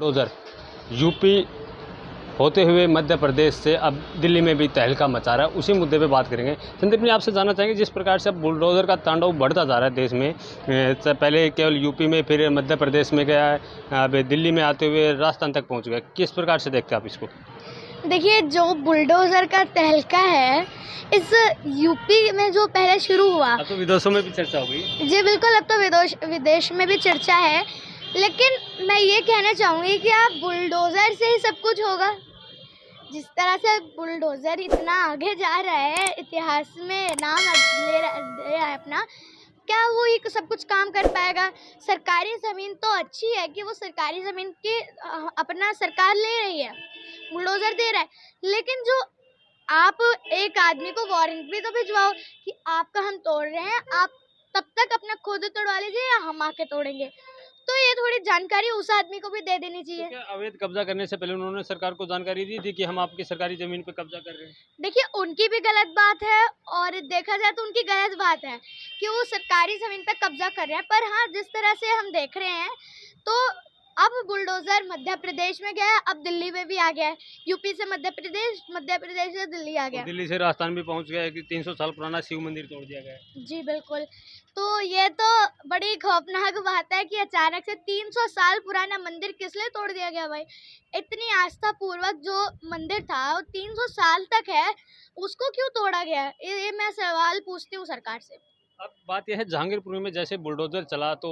Bulldozer UP होते हुए मध्य प्रदेश से अब दिल्ली में भी तहलका मचा रहा है। उसी मुद्दे पे बात करेंगे। संदीप जी, आपसे जानना चाहेंगे, जिस प्रकार से अब बुलडोज़र का तांडव बढ़ता जा रहा है देश में, पहले केवल यूपी में, फिर मध्य प्रदेश में गया है, अब दिल्ली में आते हुए राजस्थान तक पहुंच गया। किस प्रकार से देखते हैं आप इसको? देखिए, जो बुलडोज़र का तहलका है इस यूपी में जो पहले शुरू हुआ, अब तो विदेशों में भी चर्चा हो गई। जी बिल्कुल, अब तो विदेश में भी चर्चा है। लेकिन मैं ये कहना चाहूँगी कि आप बुलडोज़र से ही सब कुछ होगा। जिस तरह से बुलडोज़र इतना आगे जा रहा है, इतिहास में नाम ले रहा है अपना, क्या वो ये सब कुछ काम कर पाएगा? सरकारी ज़मीन तो अच्छी है कि वो सरकारी ज़मीन की अपना सरकार ले रही है, बुलडोज़र दे रहा है, लेकिन जो आप एक आदमी को वारंट भी तो भिजवाओ कि आपका हम तोड़ रहे हैं, आप तब तक अपना खुद तोड़वा लीजिए या हम आके तोड़ेंगे। तो ये थोड़ी जानकारी उस आदमी को भी दे देनी चाहिए। तो क्या अवैध कब्जा करने से पहले उन्होंने सरकार को जानकारी दी थी कि हम आपकी सरकारी जमीन पे कब्जा कर रहे हैं? देखिए, उनकी भी गलत बात है और देखा जाए तो उनकी गलत बात है कि वो सरकारी ज़मीन पे कब्जा कर रहे हैं। पर हाँ, जिस तरह से हम देख रहे हैं तो अब बुलडोज़र मध्य प्रदेश में गया है, अब दिल्ली में भी आ गया है। यूपी से मध्य प्रदेश से दिल्ली आ गया। दिल्ली से राजस्थान भी पहुंच गया है कि 300 साल पुराना शिव मंदिर तोड़ दिया गया है। जी बिल्कुल। तो ये तो बड़ी खौफनाक बात है कि अचानक से 300 साल पुराना मंदिर किस लिए तोड़ दिया गया भाई? इतनी आस्था पूर्वक जो मंदिर था वो 300 साल तक है, उसको क्यों तोड़ा गया? ये मैं सवाल पूछती हूँ सरकार से। अब बात यह है, जहांगीरपुर में जैसे बुलडोजर चला तो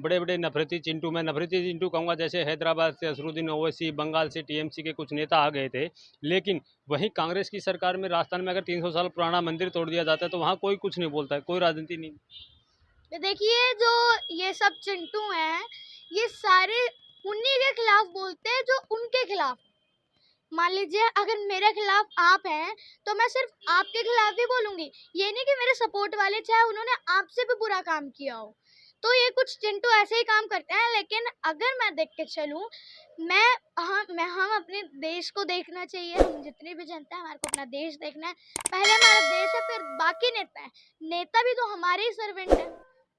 बड़े बड़े नफरती चिंटू, मैं नफरती चिंटू कहूँगा, जैसे हैदराबाद से असरुद्दीन ओवैसी, बंगाल से टीएमसी के कुछ नेता आ गए थे। लेकिन वहीं कांग्रेस की सरकार में राजस्थान में अगर 300 साल पुराना मंदिर तोड़ दिया जाता है तो वहाँ कोई कुछ नहीं बोलता है, कोई राजनीति नहीं। देखिए, जो ये सब चिंटू हैं, ये सारे उन्हीं के खिलाफ बोलते हैं जो उनके खिलाफ। मान लीजिए, अगर मेरे खिलाफ आप हैं तो मैं सिर्फ आपके खिलाफ ही बोलूंगी, ये नहीं कि मेरे सपोर्ट वाले चाहे उन्होंने आपसे भी बुरा काम किया हो। तो ये कुछ चिंटू ऐसे ही काम करते हैं। लेकिन अगर मैं देख के चलूं, हम अपने देश को देखना चाहिए। हम जितनी भी जनता है, हमारे को अपना देश देखना है। पहले हमारा देश है, फिर बाकी नेता है। नेता भी तो हमारे ही सर्वेंट है।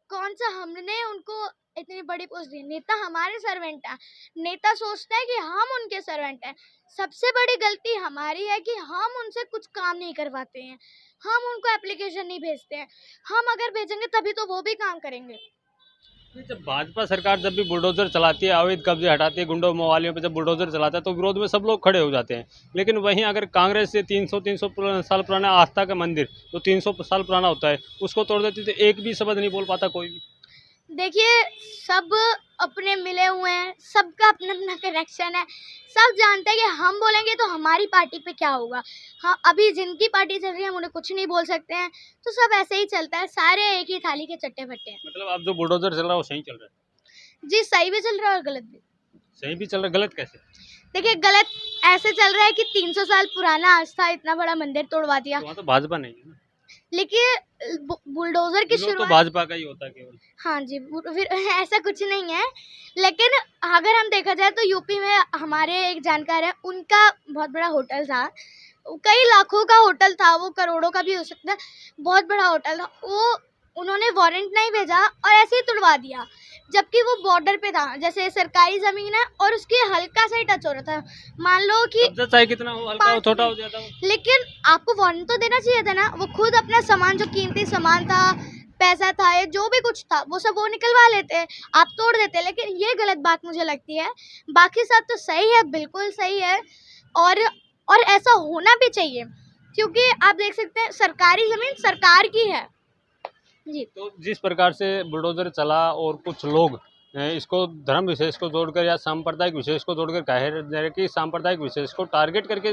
कौन सा हमने उनको इतनी बड़ी पोस्ट दी? नेता हमारे सर्वेंट है। नेता सोचता है कि हम उनके सर्वेंट हैं। सबसे बड़ी गलती हमारी है कि हम उनसे कुछ काम नहीं करवाते हैं, हम उनको एप्लीकेशन नहीं भेजते हैं। हम अगर भेजेंगे तभी तो वो भी काम करेंगे। जब भाजपा सरकार जब भी बुलडोजर चलाती है, अवैध कब्जे हटाती है, गुंडों मवालियों पे जब बुलडोजर चलाता है तो विरोध में सब लोग खड़े हो जाते हैं। लेकिन वहीं अगर कांग्रेस से 300 साल पुराना आस्था का मंदिर, जो 300 साल पुराना होता है, उसको तोड़ देती तो एक भी शब्द नहीं बोल पाता कोई भी। देखिए, सब अपने मिले हुए हैं, सबका अपना अपना कनेक्शन है। सब जानते हैं कि हम बोलेंगे तो हमारी पार्टी पे क्या होगा। हाँ, अभी जिनकी पार्टी चल रही है हम उन्हें कुछ नहीं बोल सकते हैं। तो सब ऐसे ही चलता है, सारे एक ही थाली के चट्टे फट्टे हैं। मतलब अब जो बुलडोजर चल रहा है वो सही चल रहा है? जी, सही भी चल रहा है और गलत भी। सही भी चल रहा है, गलत कैसे? देखिए, गलत ऐसे चल रहा है कि 300 साल पुराना आस्था इतना बड़ा मंदिर तोड़वा दिया। तो वहाँ तो भाजपा नहीं है ना। लेकिन बुलडोजर की तो शुरुआत भाजपा का ही होता है केवल। हाँ जी, फिर ऐसा कुछ नहीं है। लेकिन अगर हम देखा जाए तो यूपी में हमारे एक जानकार है, उनका बहुत बड़ा होटल था। कई लाखों का होटल था, वो करोड़ों का भी हो सकता है। बहुत बड़ा होटल था वो। उन्होंने वारंट नहीं भेजा और ऐसे ही तुड़वा दिया, जबकि वो बॉर्डर पे था। जैसे सरकारी जमीन है और उसकी हल्का सा ही टच हो रहा था। मान लो कि चाहे कितना हो, हल्का हो, छोटा हो जाता हो, लेकिन आपको वारंट तो देना चाहिए था ना। वो खुद अपना सामान, जो कीमती सामान था, पैसा था, या जो भी कुछ था, वो सब वो निकलवा लेते, आप तोड़ देते। लेकिन ये गलत बात मुझे लगती है। बाकी सब तो सही है, बिल्कुल सही है। और ऐसा होना भी चाहिए, क्योंकि आप देख सकते हैं सरकारी ज़मीन सरकार की है जी। तो जिस प्रकार से बुलडोजर चला और कुछ लोग इसको धर्म विशेष को जोड़कर या सांप्रदायिक विशेष को जोड़कर कह रहे हैं कि सांप्रदायिक विशेष को टारगेट करके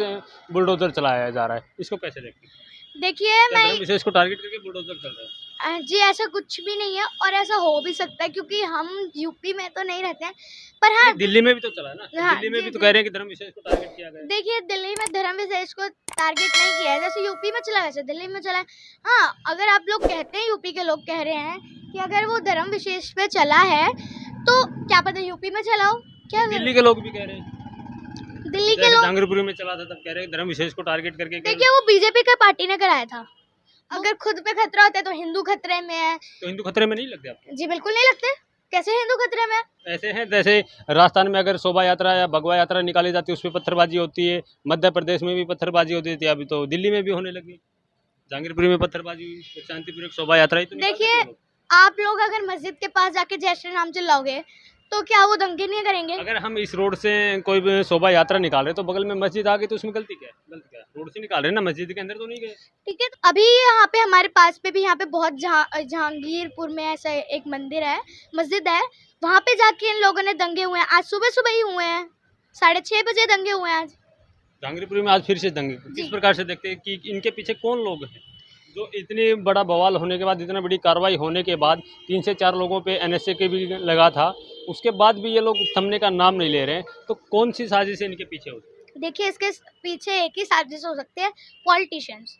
बुलडोजर चलाया जा रहा है, इसको कैसे देखते हैं? देखिए, मैं धर्म विशेष को टारगेट करके बुलडोजर चल रहा है? जी, ऐसा कुछ भी नहीं है और ऐसा हो भी सकता है, क्योंकि हम यूपी में तो नहीं रहते हैं। पर हाँ, दिल्ली में भी तो चला ना। हाँ, दिल्ली में भी तो कह रहे हैं कि धर्म विशेष को टारगेट किया गया है। देखिए, दिल्ली में धर्म विशेष को टारगेट नहीं किया है। जैसे यूपी में चला, वैसे दिल्ली में चला है। हाँ, अगर आप लोग कहते हैं, यूपी के लोग कह रहे हैं कि अगर वो धर्म विशेष पे चला है तो क्या पता यूपी में चलाओ। क्या दिल्ली के लोग भी कह रहे हैं, दिल्ली के लोग जहांगीरपुर में चला था तब कह रहे हैं धर्म विशेष को टारगेट करके। देखिए, वो बीजेपी का पार्टी ने कराया था। अगर खुद पे खतरा होता है तो हिंदू खतरे में है। तो हिंदू खतरे में नहीं लगते आपको? जी बिल्कुल नहीं लगते। कैसे हिंदू खतरे में है? ऐसे हैं जैसे राजस्थान में अगर शोभा यात्रा या भगवा यात्रा निकाली जाती है उसमें पत्थरबाजी होती है, मध्य प्रदेश में भी पत्थरबाजी होती थी, अभी तो दिल्ली में भी होने लगी। जहांगीरपुरी में पत्थरबाजी हुई, तो शांतिपुर एक शोभा यात्रा ही तो निकाल देखिए, देते हैं लोग। आप लोग अगर मस्जिद के पास जाके जय श्री राम चिल्लाओगे तो क्या वो दंगे नहीं करेंगे? अगर हम इस रोड से कोई भी शोभा यात्रा निकाल रहे तो बगल में मस्जिद आ गई तो उसमें गलती क्या है? गलती क्या है? रोड से निकाल रहे हैं ना, मस्जिद के अंदर तो नहीं गए। ठीक है, तो अभी यहाँ पे हमारे पास पे भी यहाँ पे बहुत जहांगीरपुर में ऐसा एक मंदिर है, मस्जिद है, वहाँ पे जाके इन लोगों ने दंगे हुए हैं। आज सुबह सुबह ही हुए हैं, 6:30 बजे दंगे हुए हैं आज। जहांगीरपुरी में आज फिर से दंगे किस प्रकार से देखते हैं कि इनके पीछे कौन लोग हैं जो इतनी बड़ा बवाल होने के बाद, इतना बड़ी कार्रवाई होने के बाद 3 से 4 लोगों पे एनएसए के भी लगा था, उसके बाद भी ये लोग थमने का नाम नहीं ले रहे हैं, तो कौन सी साजिश है इनके पीछे होती है? देखिए, इसके पीछे एक ही साजिश हो सकती है, पॉलिटिशियंस।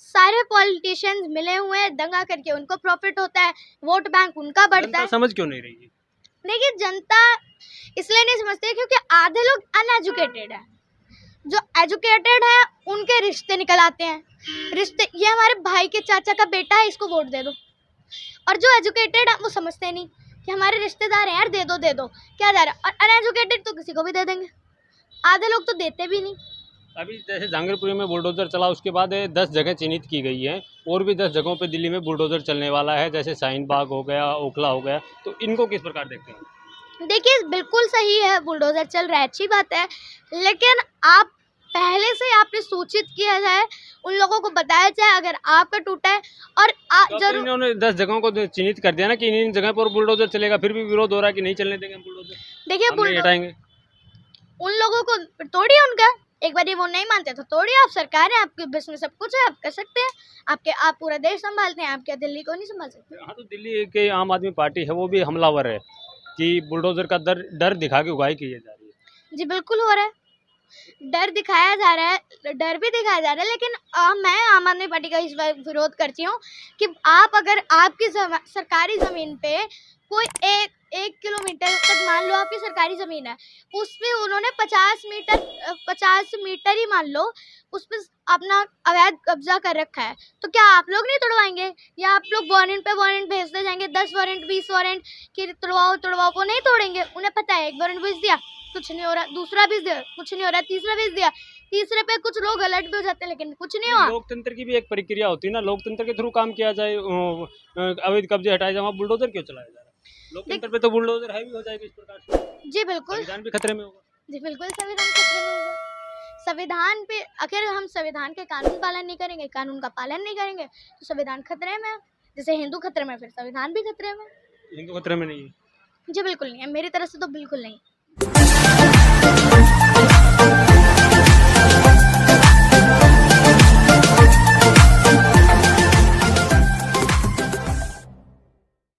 सारे पॉलिटिशियंस मिले हुए हैं, दंगा करके उनको प्रॉफिट होता है, वोट बैंक उनका बढ़ता जनता है। समझ क्यों नहीं रही है? देखिए, जनता इसलिए नहीं समझती क्योंकि आधे लोग अनएजुकेटेड है, जो एजुकेटेड है उनके रिश्ते निकल आते हैं। रिश्ते, ये हमारे भाई के चाचा का बेटा है, इसको वोट दे दो। और जो एजुकेटेड है वो समझते नहीं कि हमारे रिश्तेदार हैं यार, दे दो क्या जा रहा है। और अनएजुकेटेड तो किसी को भी दे देंगे, आधे लोग तो देते भी नहीं। अभी जैसे जहांगीरपुरी में बुलडोजर चला, उसके बाद 10 जगह चिन्हित की गई हैं और भी 10 जगहों पे दिल्ली में बुलडोजर चलने वाला है, जैसे शाहीन बाग हो गया, ओखला हो गया, तो इनको किस प्रकार देखते हैं? देखिए, बिल्कुल सही है, बुलडोजर चल रहा है, अच्छी बात है, लेकिन आप पहले से आपने सूचित किया जाए, उन लोगों को बताया जाए अगर आपका टूटा है। और तो जरूर इन्होंने 10 जगहों को चिन्हित कर दिया ना कि इन जगह पर बुलडोजर चलेगा, फिर भी विरोध हो रहा है कि नहीं चलने देंगे हम बुलडोजर, देखिए, हम नहीं हटाएंगे। उन लोगों को तोड़िए उनका, एक बार वो नहीं मानते तो तोड़िए। आप सरकार है, आपके बस में सब कुछ है, आप कर सकते हैं। आप पूरा देश संभालते हैं, आप क्या दिल्ली को नहीं संभाल सकते? हाँ, तो दिल्ली के आम आदमी पार्टी है, वो भी हमलावर है कि बुलडोजर का डर दिखा के उगाई की जा रही है। जी बिल्कुल हो रहा है, डर दिखाया जा रहा है, डर भी दिखाया जा रहा है, लेकिन मैं आम आदमी पार्टी का इस बार विरोध करती हूँ कि आप अगर आपकी सरकारी ज़मीन पे कोई एक किलोमीटर तक, मान लो आपकी सरकारी ज़मीन है, उस पे उन्होंने 50 मीटर ही मान लो उस पर अपना अवैध कब्जा कर रखा है, तो क्या आप लोग नहीं तोड़वाएंगे? या आप लोग वारंट पे वारंट भेजते जाएंगे, 10 वारंट 20 वारंट कि तोड़वाओ, वो नहीं तोड़ेंगे। उन्हें पता है, एक वारंट भेज दिया कुछ नहीं हो रहा, दूसरा भेज दिया कुछ नहीं हो रहा, तीसरा भेज दिया, तीसरे पे कुछ लोग अलर्ट भी हो जाते हैं लेकिन कुछ नहीं हुआ। लोकतंत्र की भी एक प्रक्रिया होती है ना, लोकतंत्र के थ्रू काम किया जाए, अवैध कब्जे हटाए जाए, वहाँ बुलडोजर क्यों चलाया जा रहा है? लोकतंत्र पे तो बुलडोजर है भी हो जाएगा इस प्रकार से। जी बिल्कुल, संविधान भी खतरे में होगा। जी बिल्कुल, संविधान खतरे में होगा। संविधान पे अगर हम संविधान के कानून पालन नहीं करेंगे, कानून का पालन नहीं करेंगे, तो संविधान खतरे में है। जैसे हिंदू खतरे में, फिर संविधान भी खतरे में। हिंदू खतरे में नहीं है? जी बिल्कुल नहीं है, मेरी तरफ से तो बिल्कुल नहीं।